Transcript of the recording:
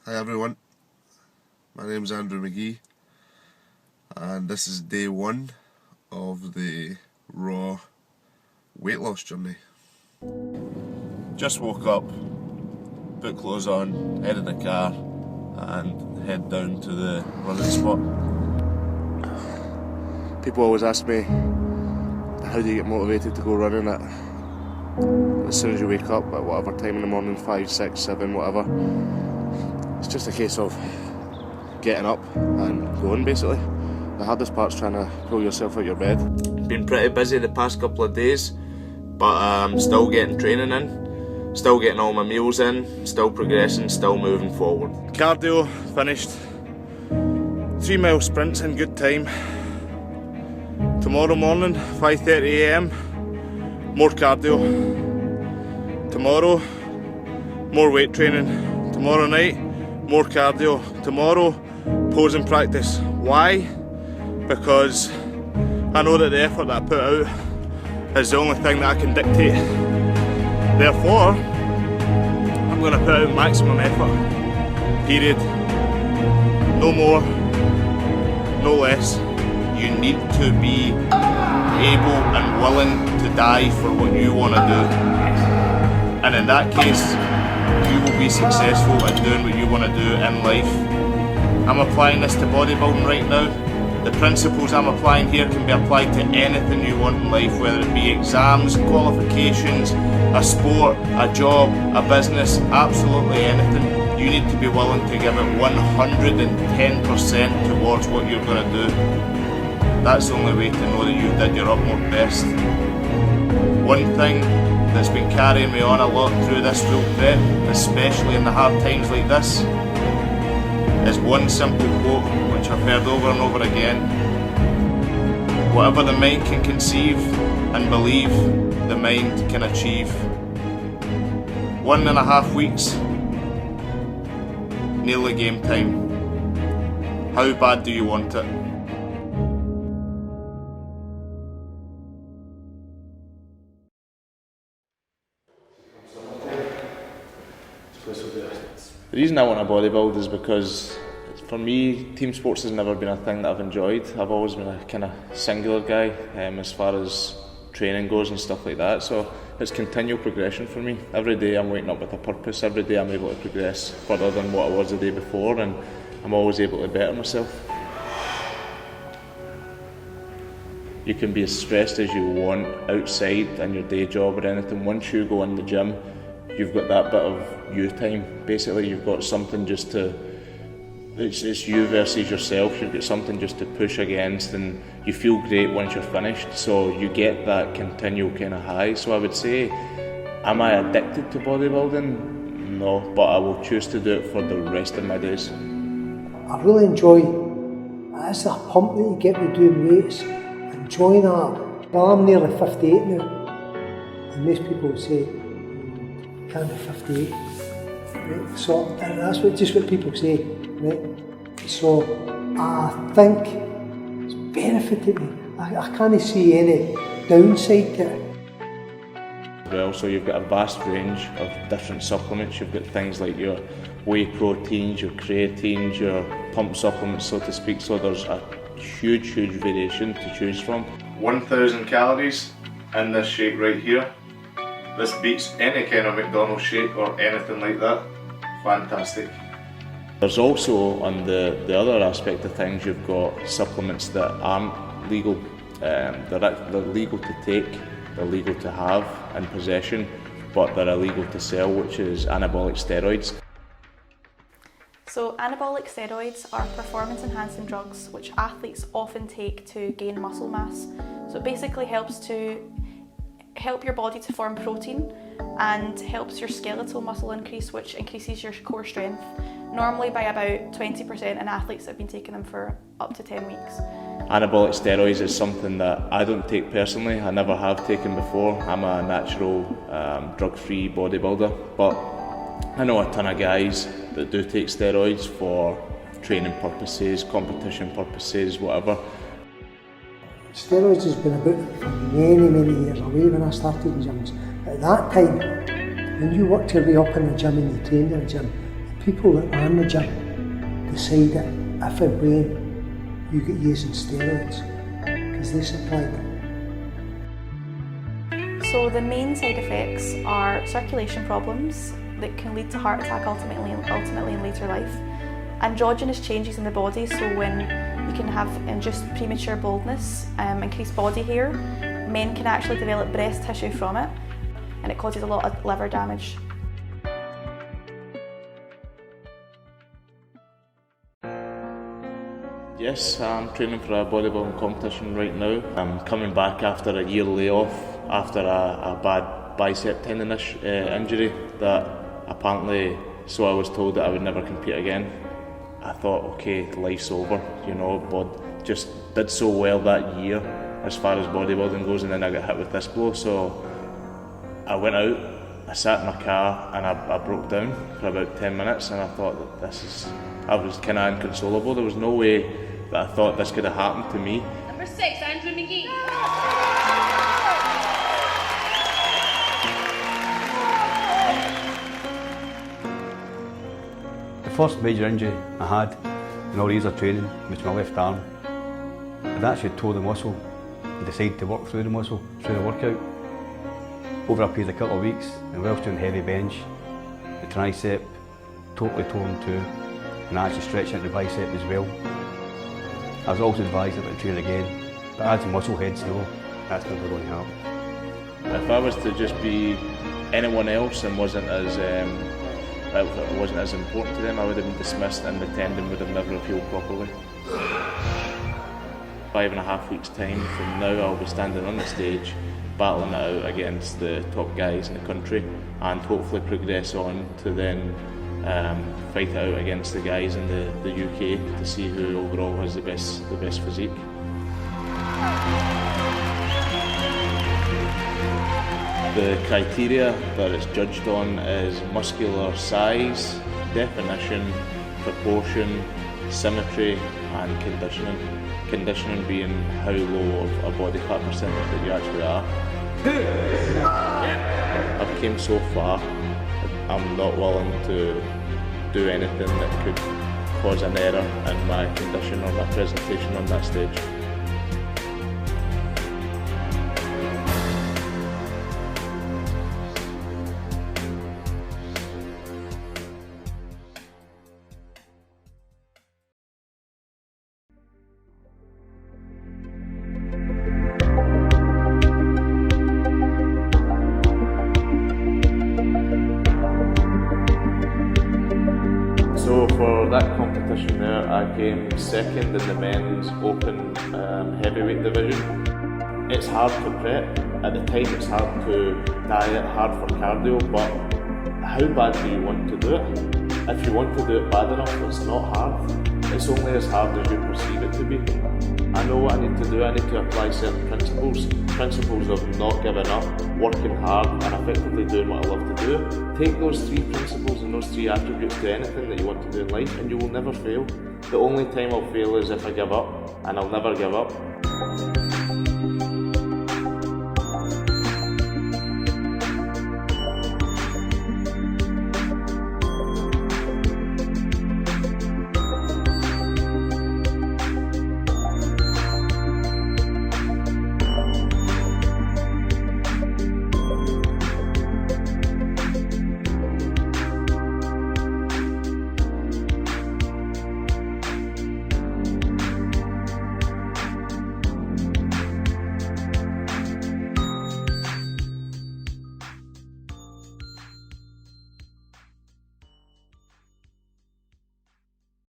Hi everyone, my name is Andrew McGee and this is day one of the raw weight loss journey. Just woke up, put clothes on, head in the car and head down to the running spot. People always ask me, how do you get motivated to go running as soon as you wake up at whatever time in the morning, 5, 6, 7, whatever. It's just a case of getting up and going basically. The hardest part's trying to pull yourself out of your bed. Been pretty busy the past couple of days, but I'm still getting training in, still getting all my meals in, still progressing, still moving forward. Cardio finished, 3 mile sprints in good time. Tomorrow morning, 5:30 AM, more cardio. Tomorrow, more weight training. Tomorrow night, more cardio. Tomorrow, posing practice. Why? Because I know that the effort that I put out is the only thing that I can dictate. Therefore, I'm going to put out maximum effort. Period. No more, no less. You need to be able and willing to die for what you want to do. And in that case, you will be successful at doing what you want to do in life. I'm applying this to bodybuilding right now. The principles I'm applying here can be applied to anything you want in life, whether it be exams, qualifications, a sport, a job, a business, absolutely anything. You need to be willing to give it 110% towards what you're going to do. That's the only way to know that you've did your utmost best. One thing that's been carrying me on a lot through this full prep, especially in the hard times like this, is one simple quote which I've heard over and over again. Whatever the mind can conceive and believe, the mind can achieve. 1.5 weeks, nearly game time. How bad do you want it? The reason I want to bodybuild is because, for me, team sports has never been a thing that I've enjoyed. I've always been a kind of singular guy as far as training goes and stuff like that. So it's continual progression for me. Every day I'm waking up with a purpose. Every day I'm able to progress further than what I was the day before, and I'm always able to better myself. You can be as stressed as you want outside in your day job or anything. Once you go in the gym, you've got that bit of you time. Basically, you've got something just to, it's you versus yourself. You've got something just to push against, and you feel great once you're finished. So you get that continual kind of high. So I would say, am I addicted to bodybuilding? No, but I will choose to do it for the rest of my days. I really enjoy, that's the pump that you get with doing weights. Enjoy that. Well, I'm nearly 58 now, and most people would say, can't be 58, right? So, and that's just what people say, right? So, I think it's benefited me. I can't see any downside to it. Well, so you've got a vast range of different supplements. You've got things like your whey proteins, your creatines, your pump supplements, so to speak. So there's a huge variation to choose from. 1,000 calories in this shake right here. This beats any kind of McDonald's shake or anything like that. Fantastic. There's also, on the other aspect of things, you've got supplements that aren't legal. They're legal to take, they're legal to have in possession, but they're illegal to sell, which is anabolic steroids. So anabolic steroids are performance-enhancing drugs which athletes often take to gain muscle mass. So it basically helps your body to form protein and helps your skeletal muscle increase, which increases your core strength, normally by about 20% in athletes that have been taking them for up to 10 weeks. Anabolic steroids is something that I don't take personally. I never have taken before. I'm a natural, drug-free bodybuilder, but I know a ton of guys that do take steroids for training purposes, competition purposes, whatever. Steroids has been about for many years away when I started in gyms. At that time, when you worked your way up in the gym and you trained in the gym, people that run the gym decide that if a brain you get using steroids because they supplied them. So the main side effects are circulation problems that can lead to heart attack ultimately in later life, androgynous changes in the body, so when you can have induced premature baldness, increased body hair, men can actually develop breast tissue from it, and it causes a lot of liver damage. Yes, I'm training for a bodybuilding competition right now. I'm coming back after a year layoff after a bad bicep tendonitis injury that apparently, so I was told that I would never compete again. I thought, okay, life's over, you know, but just did so well that year as far as bodybuilding goes, and then I got hit with this blow. So I went out, I sat in my car and I broke down for about 10 minutes, and I thought that I was kind of inconsolable. There was no way that I thought this could have happened to me. Number 6, McGee. The first major injury I had in all years of training was my left arm. I'd actually tore the muscle and decided to work through the muscle, through the workout. Over a period of a couple of weeks, and whilst doing heavy bench, the tricep totally torn too, and I actually stretched out the bicep as well. I was also advised about training again, but as muscle heads know, that's never going to help. If I was to just be anyone else and wasn't as important to them, I would have been dismissed and the tendon would have never healed properly. 5.5 weeks time from now, I'll be standing on the stage, battling it out against the top guys in the country, and hopefully progress on to then fight it out against the guys in the UK to see who overall has the best physique. The criteria that it's judged on is muscular size, definition, proportion, symmetry and conditioning. Conditioning being how low of a body fat percentage that you actually are. I've came so far, I'm not willing to do anything that could cause an error in my condition or my presentation on that stage. So for that competition there, I came second in the men's open heavyweight division. It's hard to prep. At the time it's hard to diet, hard for cardio, but how bad do you want to do it? If you want to do it bad enough, it's not hard. It's only as hard as you perceive it to be. I know what I need to do. I need to apply certain principles of not giving up, working hard and effectively doing what I love to do. Take those 3 principles and those 3 attributes to anything that you want to do in life and you will never fail. The only time I'll fail is if I give up, and I'll never give up.